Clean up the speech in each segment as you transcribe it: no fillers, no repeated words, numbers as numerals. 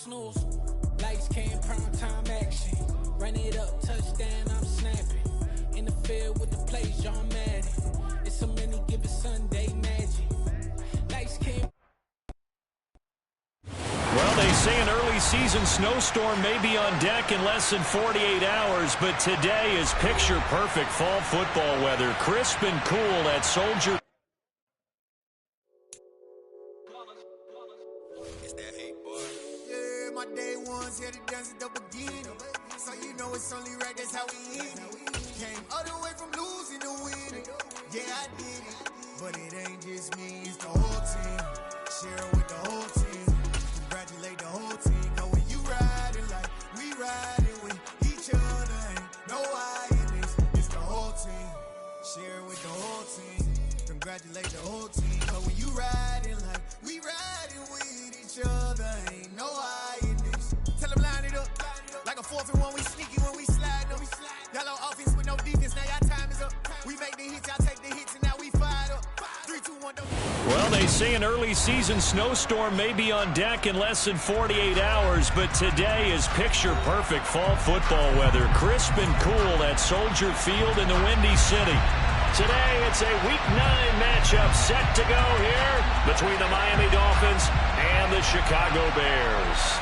snooze. Lights came, prime time action. Run it up, touchdown, I'm snapping. In the field with the plays, John Madden. It's so many, give it Sunday magic. Lights came. Well, they say an early season snowstorm may be on deck in less than 48 hours, but today is picture-perfect fall football weather. Crisp and cool at Soldier. Yeah, my day ones here to dance at the beginning. So you know it's only right, that's how we hit it. Came all the way from losing to winning. Yeah, I did it. But it ain't just me, it's the whole team. Share it with the whole team. Congratulate the whole team. Cause when you riding like we riding with each other, ain't no I in this. It's the whole team. Share it with the whole team. Congratulate the whole team. Cause when you riding like we riding with each other, ain't no I in this. Tell them line it up. Like a 4th and 1, we sneaky when we slide up. Y'all on offense with no defense, now y'all time is up. We make the hits, y'all take the hits, and now we fired up. 3, 2, 1, don't. Well, they say an early season snowstorm may be on deck in less than 48 hours, but today is picture-perfect fall football weather. Crisp and cool at Soldier Field in the Windy City. Today, it's a Week 9 matchup set to go here between the Miami Dolphins and the Chicago Bears.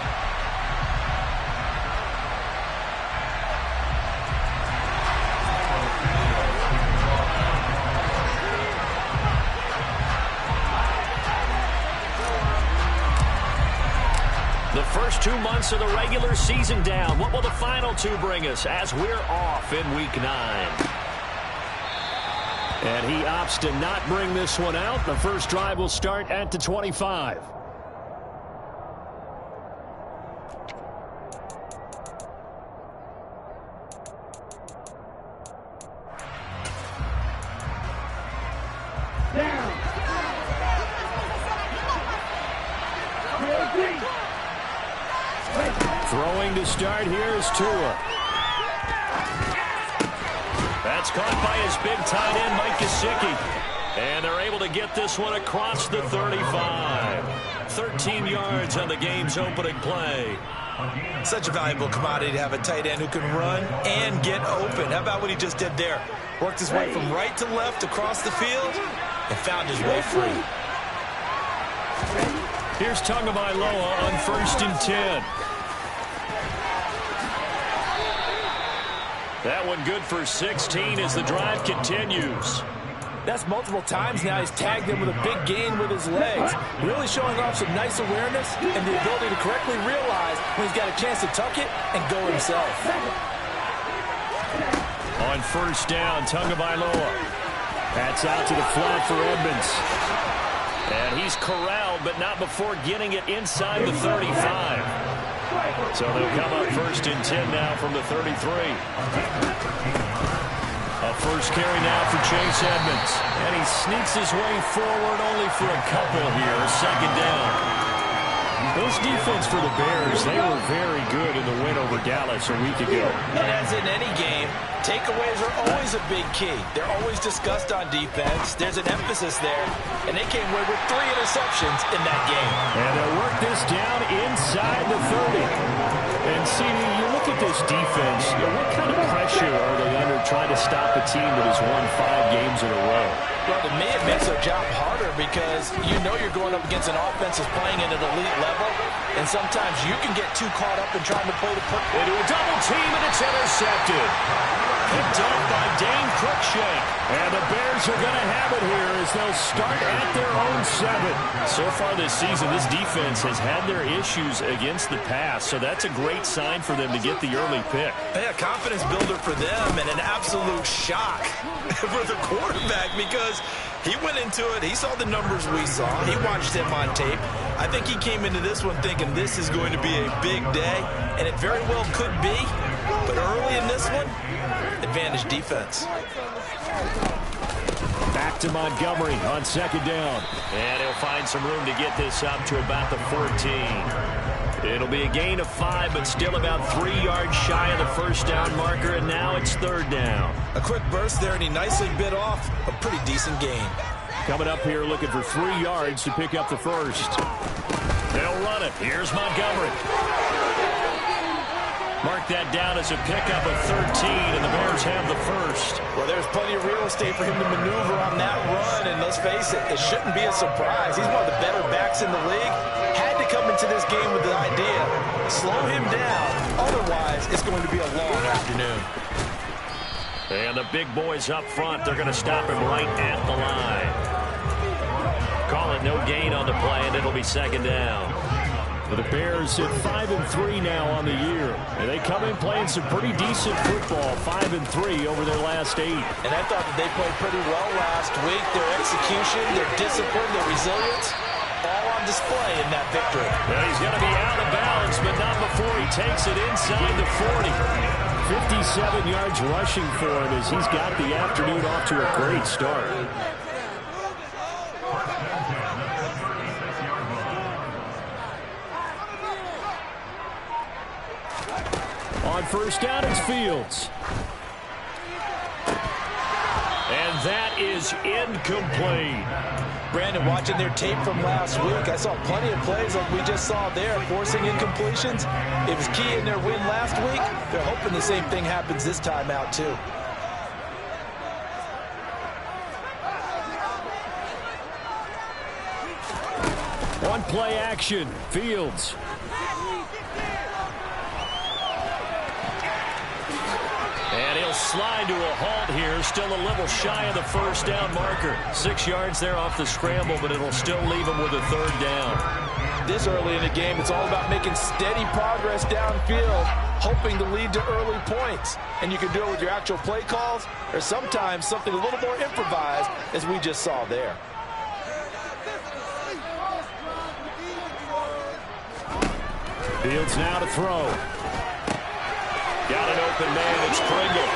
The first 2 months of the regular season down. What will the final 2 bring us as we're off in Week 9? And he opts to not bring this one out. The first drive will start at the 25. Throwing to start here is Tua. That's caught by his big tight end, Mike Gesicki. And they're able to get this one across the 35. 13 yards on the game's opening play. Such a valuable commodity to have a tight end who can run and get open. How about what he just did there? Worked his way from right to left across the field and found his way free. Here's Tagovailoa on 1st and 10. That one good for 16 as the drive continues. That's multiple times now. He's tagged him with a big gain with his legs. Really showing off some nice awareness and the ability to correctly realize when he's got a chance to tuck it and go himself. On 1st down, Tagovailoa. That's out to the flat for Edmonds. And he's corralled, but not before getting it inside the 35. So they'll come up 1st and 10 now from the 33. A first carry now for Chase Edmonds. And he sneaks his way forward only for a couple here. 2nd down. This defense for the Bears, they were very good in the win over Dallas a week ago. And as in any game, takeaways are always a big key. They're always discussed on defense. There's an emphasis there. And they came away with 3 interceptions in that game. And they'll work this down inside the 30. And see, you look at this defense, what kind of pressure are they under trying to stop a team that has won 5 games in a row? Well, to me, it makes their job harder because you know you're going up against an offense that's playing at an elite level, and sometimes you can get too caught up in trying to play the into a double team, and it's intercepted. Picked up by Dane Cruikshank. And the Bears are going to have it here as they'll start at their own 7. So far this season, this defense has had their issues against the pass, so that's a great sign for them to get the early pick. Yeah, confidence builder for them and an absolute shock for the quarterback because he went into it. He saw the numbers we saw. He watched him on tape. I think he came into this one thinking this is going to be a big day, and it very well could be. But early in this one, advantage defense. Back to Montgomery on 2nd down. And he'll find some room to get this up to about the 14. It'll be a gain of 5, but still about 3 yards shy of the 1st down marker, and now it's 3rd down. A quick burst there, and he nicely bit off a pretty decent gain. Coming up here looking for 3 yards to pick up the 1st. They'll run it. Here's Montgomery. Mark that down as a pickup of 13, and the Bears have the first. Well, there's plenty of real estate for him to maneuver on that run, and let's face it, it shouldn't be a surprise. He's one of the better backs in the league. Had to come into this game with the idea, slow him down. Otherwise, it's going to be a long afternoon. And the big boys up front, they're going to stop him right at the line. Call it no gain on the play, and it'll be second down. The Bears sit 5-3 now on the year, and they come in playing some pretty decent football, 5-3 over their last 8. And I thought that they played pretty well last week. Their execution, their discipline, their resilience, all on display in that victory. Well, he's going to be out of bounds, but not before he takes it inside the 40. 57 yards rushing for him as he's got the afternoon off to a great start. On first down, it's Fields. And that is incomplete. Brandon, watching their tape from last week, I saw plenty of plays like we just saw there, forcing incompletions. It was key in their win last week. They're hoping the same thing happens this time out, too. One play action, Fields. And he'll slide to a halt here, still a little shy of the first down marker. 6 yards there off the scramble, but it'll still leave him with a third down. This early in the game, it's all about making steady progress downfield, hoping to lead to early points. And you can do it with your actual play calls, or sometimes something a little more improvised, as we just saw there. Fields now to throw. Got an open man, it's Pringle.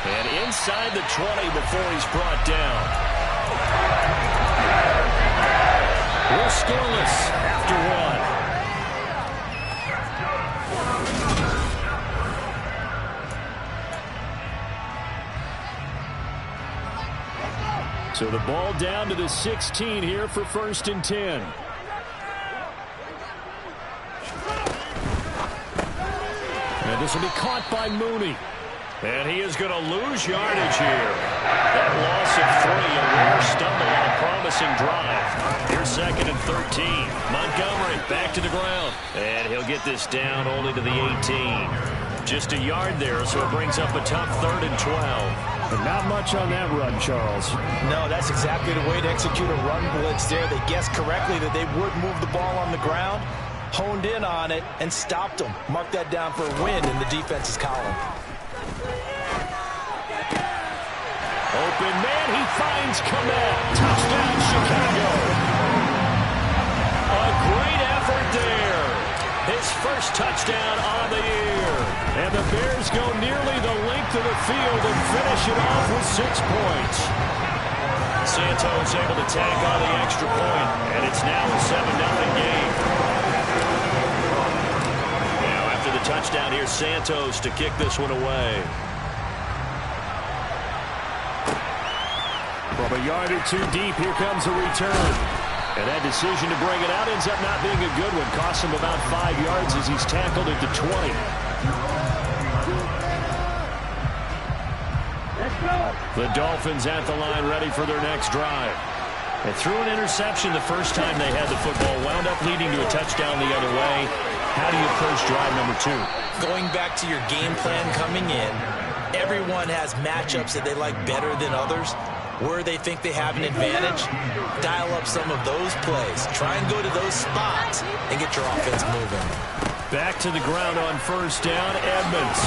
And inside the 20 before he's brought down. We're scoreless after one. So the ball down to the 16 here for 1st and 10. And this will be caught by Mooney. And he is going to lose yardage here. That loss of 3, a rare stumble on a promising drive. Here's 2nd and 13. Montgomery back to the ground. And he'll get this down only to the 18. Just a yard there, so it brings up a tough 3rd and 12. But not much on that run, Charles. No, that's exactly the way to execute a run blitz there. They guessed correctly that they would move the ball on the ground, honed in on it, and stopped them. Mark that down for a win in the defense's column. Open man, he finds Kmet. Touchdown, Chicago. A great effort there. His first touchdown on the year. And the Bears go nearly the length of the field and finish it off with 6 points. Santos able to tag on the extra point, and it's now a 7-0 game. Now after the touchdown, here's Santos to kick this one away. From a yard or 2 deep, here comes a return. And that decision to bring it out ends up not being a good one. Costs him about 5 yards as he's tackled at the 20. The Dolphins at the line ready for their next drive. They threw an interception the first time they had the football, wound up leading to a touchdown the other way. How do you approach drive number 2? Going back to your game plan coming in, everyone has matchups that they like better than others. Where they think they have an advantage, dial up some of those plays. Try and go to those spots and get your offense moving. Back to the ground on first down, Edmonds.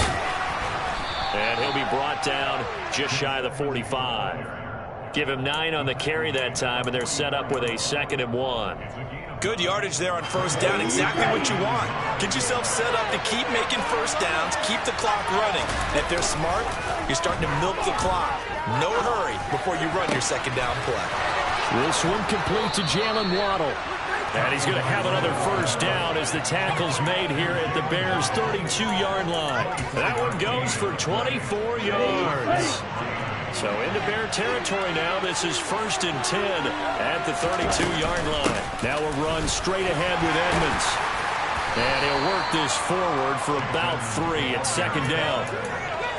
And he'll be brought down just shy of the 45. Give him 9 on the carry that time, and they're set up with a 2nd and 1. Good yardage there on first down, exactly what you want. Get yourself set up to keep making first downs, keep the clock running. And if they're smart, you're starting to milk the clock. No hurry before you run your 2nd down play. This one complete to Jalen Waddle. And he's going to have another first down as the tackle's made here at the Bears' 32-yard line. That one goes for 24 yards. So into Bear territory now. This is 1st and 10 at the 32-yard line. Now a run straight ahead with Edmonds. And he'll work this forward for about 3 at 2nd down.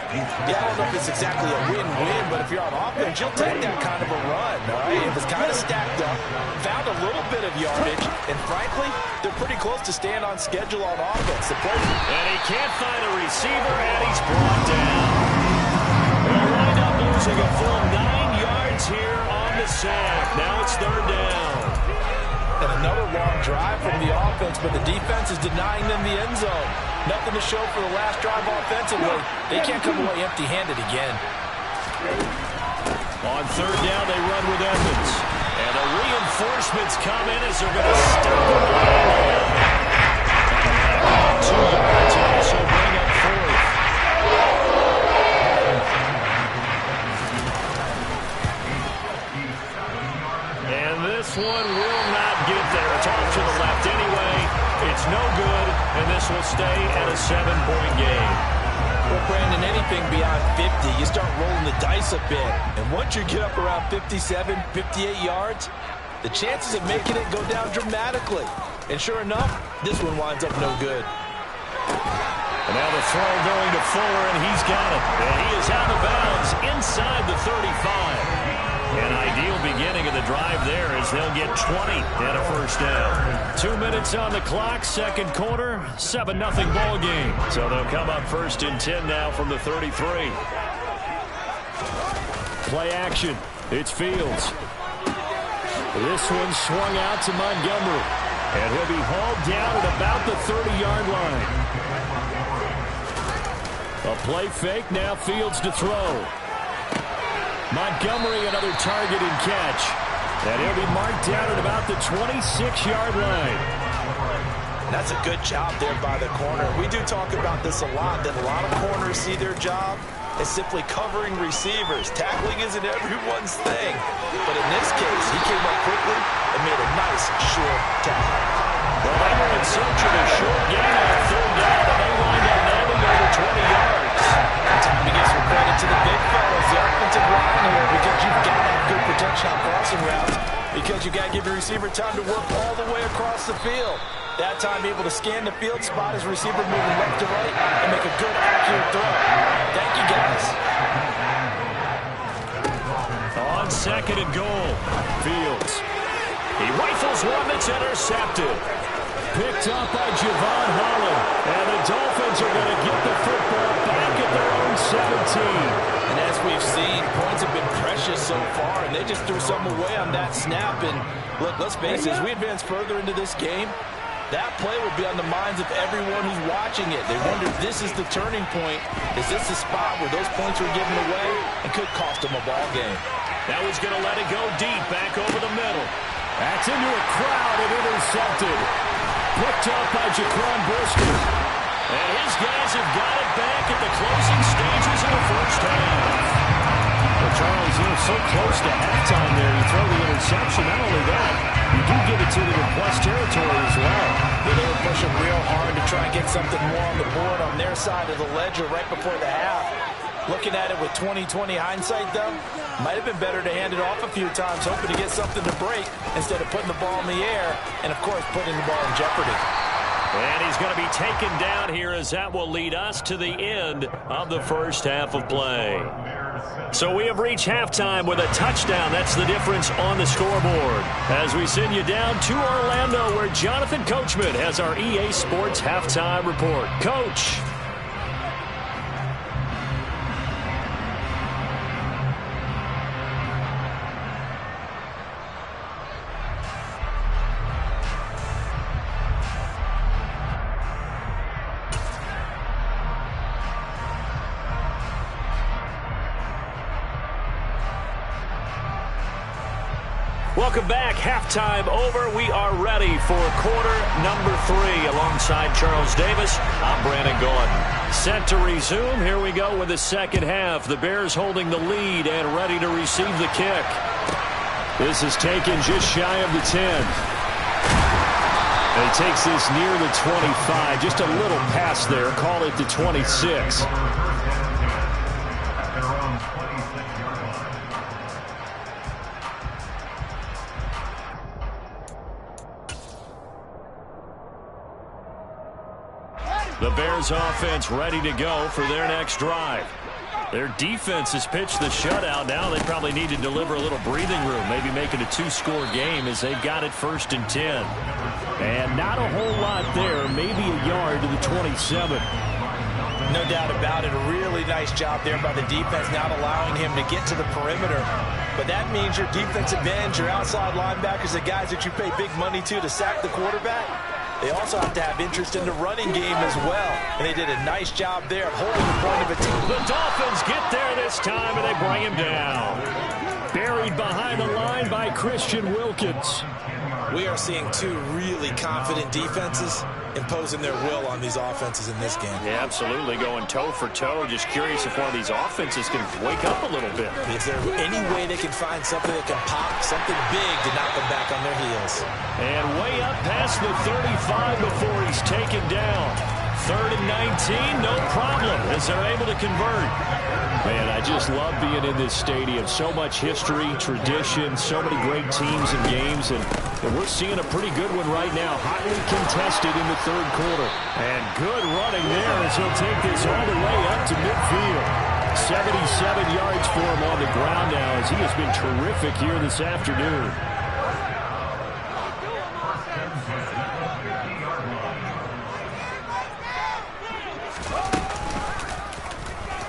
Yeah, I don't know if it's exactly a win-win, but if you're on offense, you'll take that kind of a run, all right? It was kind of stacked up, found a little bit of yardage, and frankly, they're pretty close to staying on schedule on offense. And he can't find a receiver, and he's brought down. They'll wind up losing a full 9 yards here on the sack. Now it's 3rd down. And another long drive from the offense, but the defense is denying them the end zone. Nothing to show for the last drive offensively. They can't come away empty-handed again. On 3rd down, they run with Edmonds. And the reinforcements come in as they're going to stop the line. 2 yards and also bring up 4th. And this one will not get there. It's off to the left anyway. It's no good, and this will stay at a 7-point game. Well, Brandon, anything beyond 50, you start rolling the dice a bit. And once you get up around 57, 58 yards, the chances of making it go down dramatically. And sure enough, this one winds up no good. And now the throw going to Fuller, and he's got it. And he is out of bounds inside the 35. An ideal beginning of the drive there as they'll get 20 and a first down. 2 minutes on the clock, 2nd quarter, 7-0 ball game. So they'll come up 1st and 10 now from the 33. Play action. It's Fields. This one swung out to Montgomery. And he'll be hauled down at about the 30-yard line. A play fake, now Fields to throw. Montgomery, another target and catch. And he'll be marked down at about the 26-yard line. That's a good job there by the corner. We do talk about this a lot, that a lot of corners see their job as simply covering receivers. Tackling isn't everyone's thing. But in this case, he came up quickly and made a nice, short tackle. Well, they were in search of a short gain on 3rd down, and they wind up landing over 20 yards. Time to give some credit to the big fellas, the offensive line here, because you've got that good protection on crossing routes, because you've got to give your receiver time to work all the way across the field. That time able to scan the field, spot his receiver moving left to right, and make a good, accurate throw. Thank you, guys. On 2nd and goal, Fields. He rifles one that's intercepted. Picked up by Javon Holland. And the Dolphins are going to get the football back at their own 17. And as we've seen, points have been precious so far, and they just threw some away on that snap. And look, let's face it, as we advance further into this game, that play will be on the minds of everyone who's watching it. They wonder if this is the turning point. Is this the spot where those points were given away and could cost them a ball game? That was going to let it go deep, back over the middle. That's into a crowd and intercepted. Picked up by Jaquan Brisker. And his guys have got it back at the closing stages of the first half. Well, Charles, you're so close to halftime there. You throw the interception. Not only that, you do give it to them in plus territory as well. Yeah, they were pushing real hard to try and get something more on the board on their side of the ledger right before the half. Looking at it with 20/20 hindsight, though, might have been better to hand it off a few times, hoping to get something to break instead of putting the ball in the air and, of course, putting the ball in jeopardy. And he's going to be taken down here as that will lead us to the end of the first half of play. So we have reached halftime with a touchdown. That's the difference on the scoreboard. As we send you down to Orlando, where Jonathan Coachman has our EA Sports halftime report. Coach. Welcome back. Halftime over. We are ready for quarter number 3 alongside Charles Davis. I'm Brandon Gaudin. Set to resume. Here we go with the second half. The Bears holding the lead and ready to receive the kick. This is taken just shy of the 10. And he takes this near the 25. Just a little pass there. Call it the 26. The Bears offense ready to go for their next drive. Their defense has pitched the shutout. Now they probably need to deliver a little breathing room, maybe make it a two-score game as they've got it 1st and 10. And not a whole lot there, maybe a yard to the 27. No doubt about it. A really nice job there by the defense, not allowing him to get to the perimeter. But that means your defensive ends, your outside linebackers, the guys that you pay big money to sack the quarterback, they also have to have interest in the running game as well. And they did a nice job there of holding the point of attack. The Dolphins get there this time, and they bring him down. Buried behind the line by Christian Wilkins. We are seeing two really confident defenses imposing their will on these offenses in this game. Yeah, absolutely, going toe for toe. Just curious if one of these offenses can wake up a little bit. Is there any way they can find something that can pop, something big to knock them back on their heels? And way up past the 35 before he's taken down. 3rd and 19, no problem, as they're able to convert. Man, I just love being in this stadium. So much history, tradition, so many great teams and games, and we're seeing a pretty good one right now. Hotly contested in the 3rd quarter. And good running there as he'll take this all the way up to midfield. 77 yards for him on the ground now as he has been terrific here this afternoon.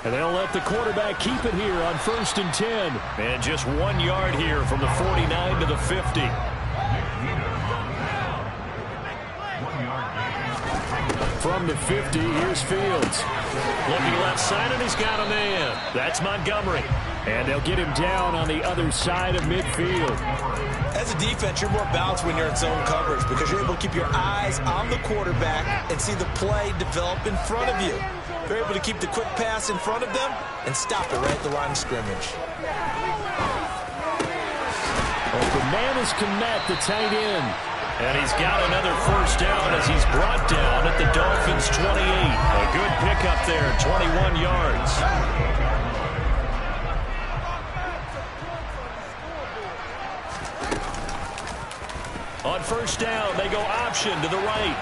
And they'll let the quarterback keep it here on 1st and 10. And just 1 yard here from the 49 to the 50. From the 50, here's Fields. Looking left side, and he's got a man. That's Montgomery. And they'll get him down on the other side of midfield. As a defense, you're more balanced when you're in zone coverage because you're able to keep your eyes on the quarterback and see the play develop in front of you. You're able to keep the quick pass in front of them and stop it right at the line of scrimmage. Open man is Kmet, the tight end. And he's got another 1st down as he's brought down at the Dolphins' 28. A good pickup there, 21 yards. On 1st down, they go option to the right.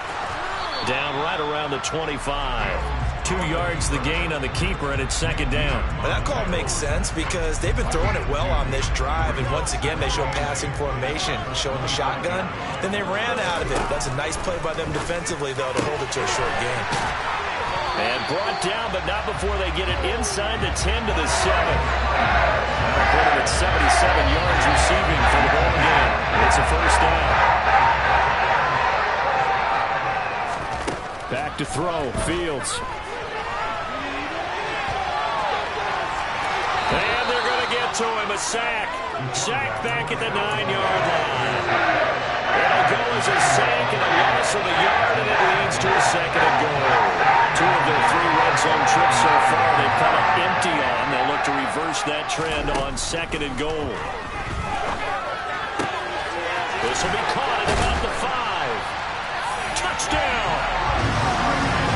Down right around the 25. 2 yards the gain on the keeper, and it's 2nd down. Well, that call makes sense because they've been throwing it well on this drive, and once again they show passing formation, showing the shotgun. Then they ran out of it. That's a nice play by them defensively, though, to hold it to a short gain. And brought down, but not before they get it inside the 10 to the 7. That'll put him at 77 yards receiving for the ball game. It's a 1st down. Back to throw, Fields. And they're going to get to him, a sack. Sack back at the 9-yard line. It'll go as a sack and a loss of a yard, and it leads to a 2nd and goal. 2 of their 3 red zone trips so far they've come up empty on. They'll look to reverse that trend on 2nd and goal. This will be caught at about the 5. Touchdown!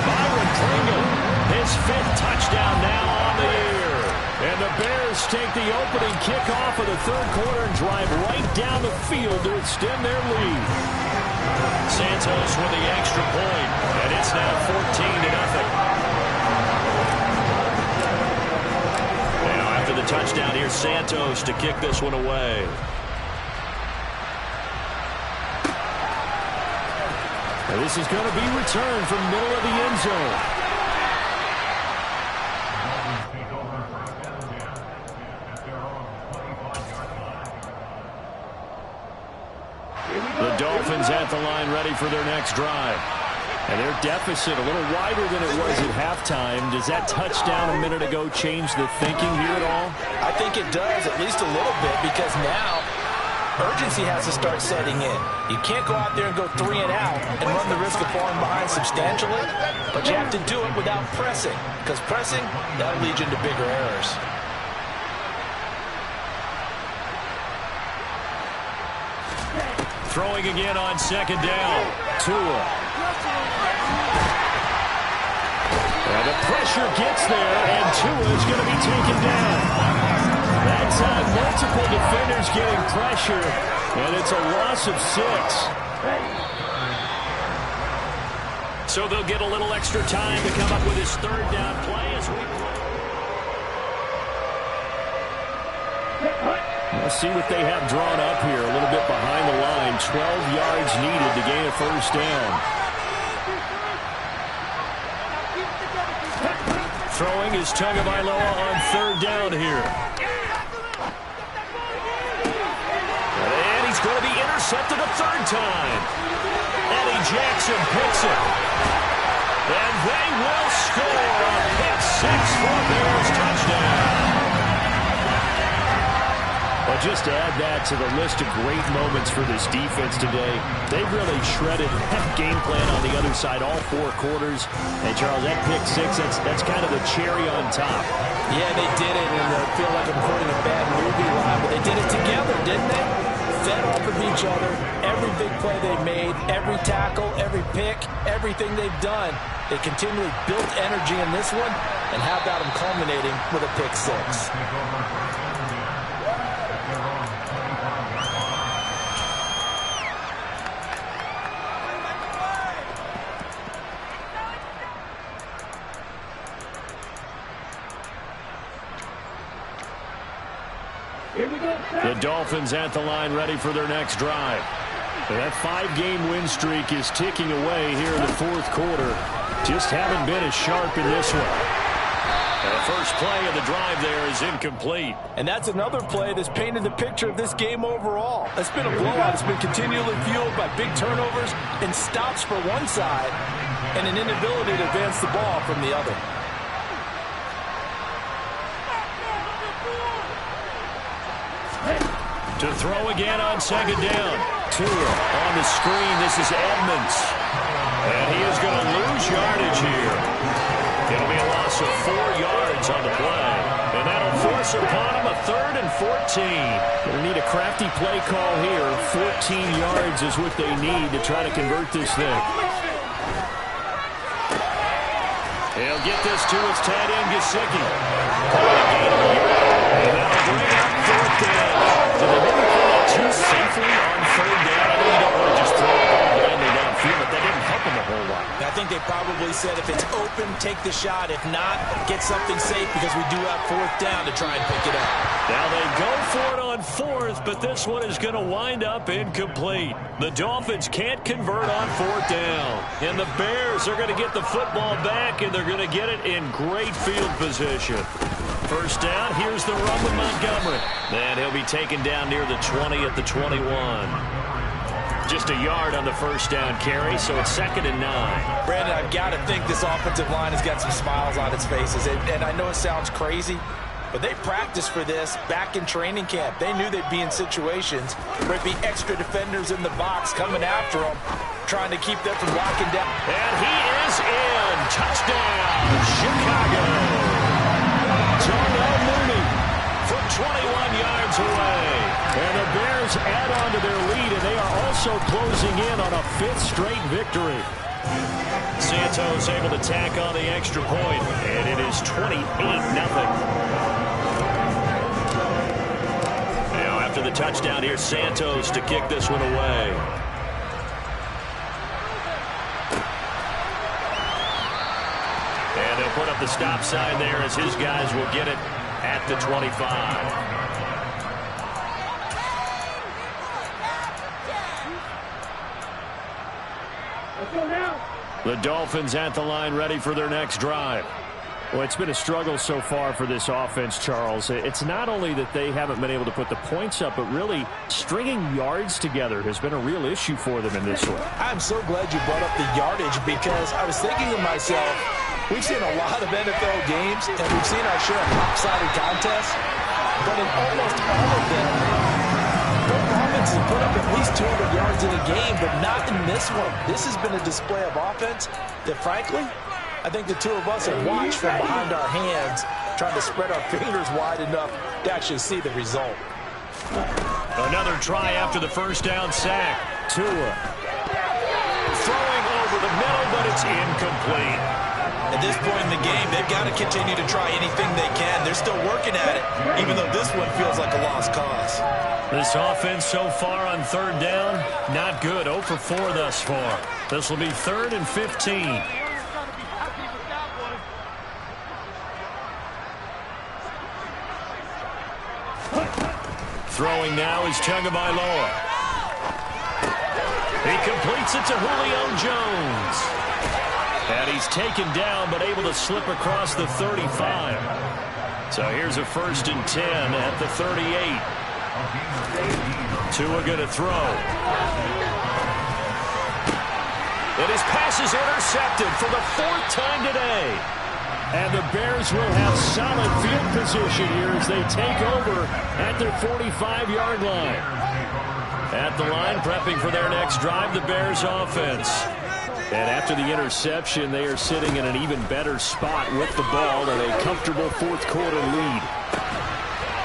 Byron Pringle, his 5th touchdown now on the year. And the Bears take the opening kickoff of the 3rd quarter and drive right down the field to extend their lead. Santos with the extra point, and it's now 14-0. Now after the touchdown, here's Santos to kick this one away. And this is going to be returned from middle of the end zone. The Dolphins at the line ready for their next drive. And their deficit a little wider than it was at halftime. Does that touchdown a minute ago change the thinking here at all? I think it does, at least a little bit, because now urgency has to start setting in. You can't go out there and go 3 and out and run the risk of falling behind substantially, but you have to do it without pressing, because pressing, that'll lead you into bigger errors. Throwing again on second down. Tua. And the pressure gets there, and Tua is going to be taken down. That time, multiple defenders getting pressure, and it's a loss of 6. So they'll get a little extra time to come up with his third down play as we Let's see what they have drawn up here. A little bit behind the line. 12 yards needed to gain a first down. Throwing is Tagovailoa on third down here. And he's going to be intercepted a third time. Eddie Jackson picks it. And they will score a pick 6 for a Bears touchdown. Well, just to add that to the list of great moments for this defense today, they've really shredded that game plan on the other side all 4 quarters. And, Charles, that pick 6, that's kind of the cherry on top. Yeah, they did it, and I feel like I'm quoting a bad movie line, but they did it together, didn't they? Fed off of each other, every big play they made, every tackle, every pick, everything they've done. They continually built energy in this one, and how about them culminating with a pick 6? The Dolphins at the line, ready for their next drive. That 5-game win streak is ticking away here in the fourth quarter. Just haven't been as sharp in this one. The first play of the drive there is incomplete. And that's another play that's painted the picture of this game overall. It's been a blowout. It's been continually fueled by big turnovers and stops for one side and an inability to advance the ball from the other. To throw again on second down. Tua on the screen. This is Edmonds. And he is going to lose yardage here. It'll be a loss of 4 yards on the play. And that'll force upon him a 3rd and 14. They'll need a crafty play call here. 14 yards is what they need to try to convert this thing. He'll get this to his tight end, Gesicki. And that'll bring up 4th down. So they maybe play that too safely on 3rd down. I know you don't want to just throw the ball blindly downfield, but that didn't help them a whole lot. I think they probably said if it's open, take the shot. If not, get something safe because we do have 4th down to try and pick it up. Now they go for it on 4th, but this one is going to wind up incomplete. The Dolphins can't convert on 4th down. And the Bears are going to get the football back, and they're going to get it in great field position. First down, here's the run with Montgomery. And he'll be taken down near the 20 at the 21. Just a yard on the first down carry, so it's 2nd and 9. Brandon, I've got to think this offensive line has got some smiles on its faces. And I know it sounds crazy, but they practiced for this back in training camp. They knew they'd be in situations where it'd be extra defenders in the box coming after them, trying to keep them from locking down. And he is in. Touchdown, Chicago. Darnell Mooney from 21 yards away. And the Bears add on to their lead, and they are also closing in on a 5th straight victory. Santos able to tack on the extra point, and it is 28-0. Now after the touchdown, here's Santos to kick this one away. And they'll put up the stop sign there as his guys will get it at the 25. The Dolphins at the line ready for their next drive. Well, it's been a struggle so far for this offense, Charles. It's not only that they haven't been able to put the points up, but really stringing yards together has been a real issue for them in this one. I'm so glad you brought up the yardage because I was thinking to myself, we've seen a lot of NFL games and we've seen our share of lopsided contests, but in almost all of them, both offenses put up at least 200 yards in a game, but not in this one. This has been a display of offense that, frankly, I think the two of us have watched from behind our hands, trying to spread our fingers wide enough to actually see the result. Another try after the first down sack. Tua. Throwing over the middle, but it's incomplete. At this point in the game, they've got to continue to try anything they can. They're still working at it, even though this one feels like a lost cause. This offense so far on third down, not good. 0 for 4 thus far. This will be 3rd and 15. Throwing now is Tagovailoa. He completes it to Julio Jones. And he's taken down, but able to slip across the 35. So here's a 1st and 10 at the 38. Tua going to throw. And his pass is intercepted for the 4th time today. And the Bears will have solid field position here as they take over at their 45-yard line. At the line, prepping for their next drive, the Bears offense. And after the interception, they are sitting in an even better spot with the ball and a comfortable 4th quarter lead.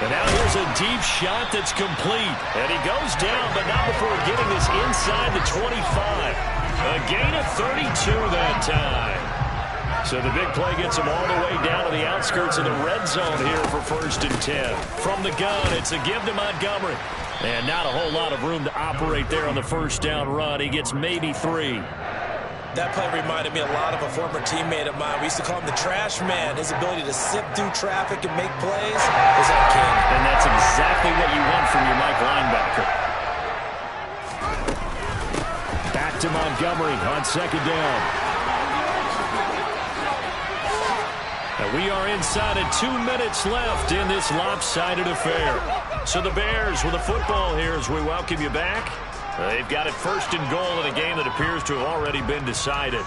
And now here's a deep shot that's complete. And he goes down, but not before getting this inside the 25. A gain of 32 that time. So the big play gets him all the way down to the outskirts of the red zone here for 1st and 10. From the gun, it's a give to Montgomery. And not a whole lot of room to operate there on the 1st down run. He gets maybe 3. That play reminded me a lot of a former teammate of mine. We used to call him the trash man. His ability to sift through traffic and make plays was uncanny. And that's exactly what you want from your Mike linebacker. Back to Montgomery on 2nd down. And we are inside of 2 minutes left in this lopsided affair. So the Bears with the football here as we welcome you back. They've got it 1st and goal in a game that appears to have already been decided.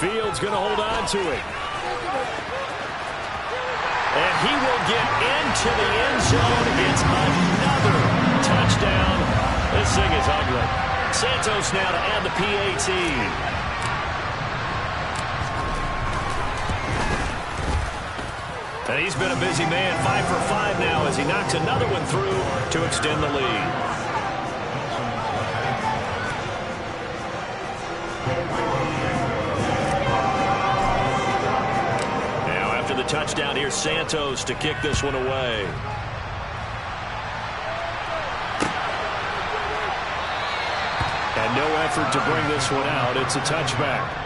Fields going to hold on to it. And he will get into the end zone. It's another touchdown. This thing is ugly. Santos now to add the PAT. And he's been a busy man, 5 for 5 now as he knocks another one through to extend the lead. Now after the touchdown, here's Santos to kick this one away. And no effort to bring this one out. It's a touchback.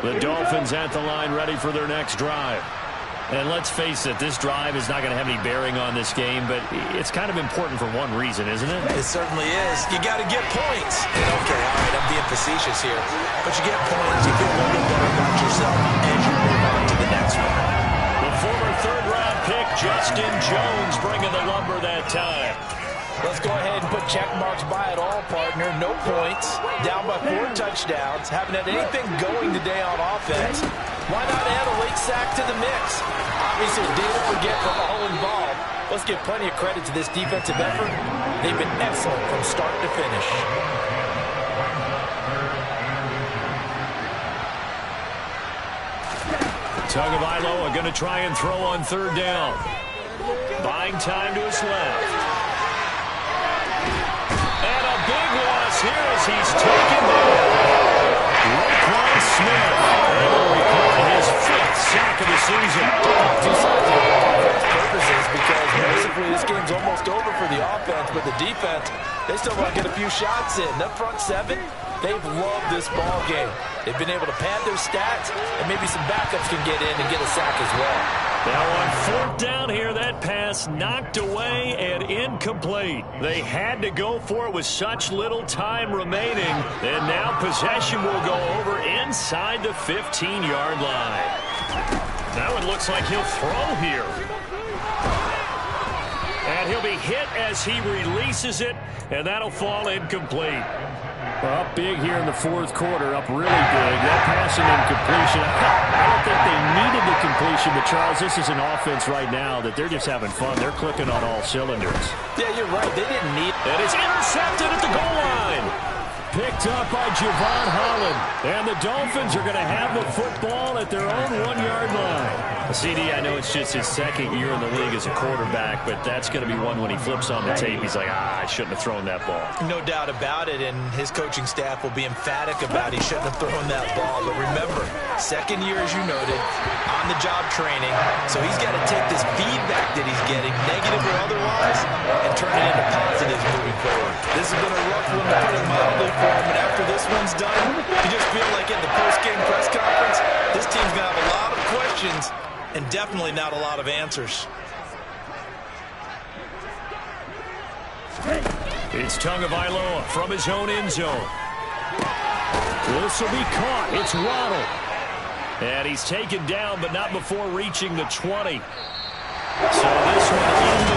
The Dolphins at the line ready for their next drive. And let's face it, this drive is not going to have any bearing on this game, but it's kind of important for one reason, isn't it? It certainly is. You got to get points. Okay, all right, I'm being facetious here. But you get points, you feel a little bit better about yourself as you move on to the next one. The former 3rd-round pick, Justin Jones, bringing the lumber that time. Let's go ahead and put check marks by it all, partner. No points. Down by 4 touchdowns. Haven't had anything going today on offense. Why not add a late sack to the mix? Obviously, a day to forget for all involved. Let's give plenty of credit to this defensive effort. They've been excellent from start to finish. Tagovailoa going to try and throw on 3rd down. Buying time to his left. And a big loss here as he's taken down. Roquan Smith able to record his 5th sack of the season. 2 sides of the ball for purposes because basically this game's almost over for the offense, but the defense, they still want to get a few shots in. That front 7, they've loved this ball game. They've been able to pad their stats, and maybe some backups can get in and get a sack as well. Now on 4th down here, that pass knocked away and incomplete. They had to go for it with such little time remaining. And now possession will go over inside the 15-yard line. Now it looks like he'll throw here. And he'll be hit as he releases it, and that'll fall incomplete. Well, up big here in the 4th quarter, up really big. That passing incompletion. I don't think they needed the completion, but Charles, this is an offense right now that they're just having fun. They're clicking on all cylinders. Yeah, you're right. They didn't need it. And it's intercepted at the goal line. picked up by Javon Holland. And the Dolphins are going to have the football at their own 1-yard line. CD, I know it's just his second year in the league as a quarterback, but that's going to be one when he flips on the tape. He's like, I shouldn't have thrown that ball. No doubt about it, and his coaching staff will be emphatic about he shouldn't have thrown that ball. But remember, second year, as you noted, on-the-job training, so he's got to take this feedback that he's getting, negative or otherwise, and turn it into positives moving forward. This has been a rough one to put it mildly for him, and after this one's done, you just feel like in the post-game press conference, this team's going to have a lot of questions and definitely not a lot of answers. It's Tagovailoa from his own end zone. This will be caught. It's Waddle. And he's taken down, but not before reaching the 20. So this one in the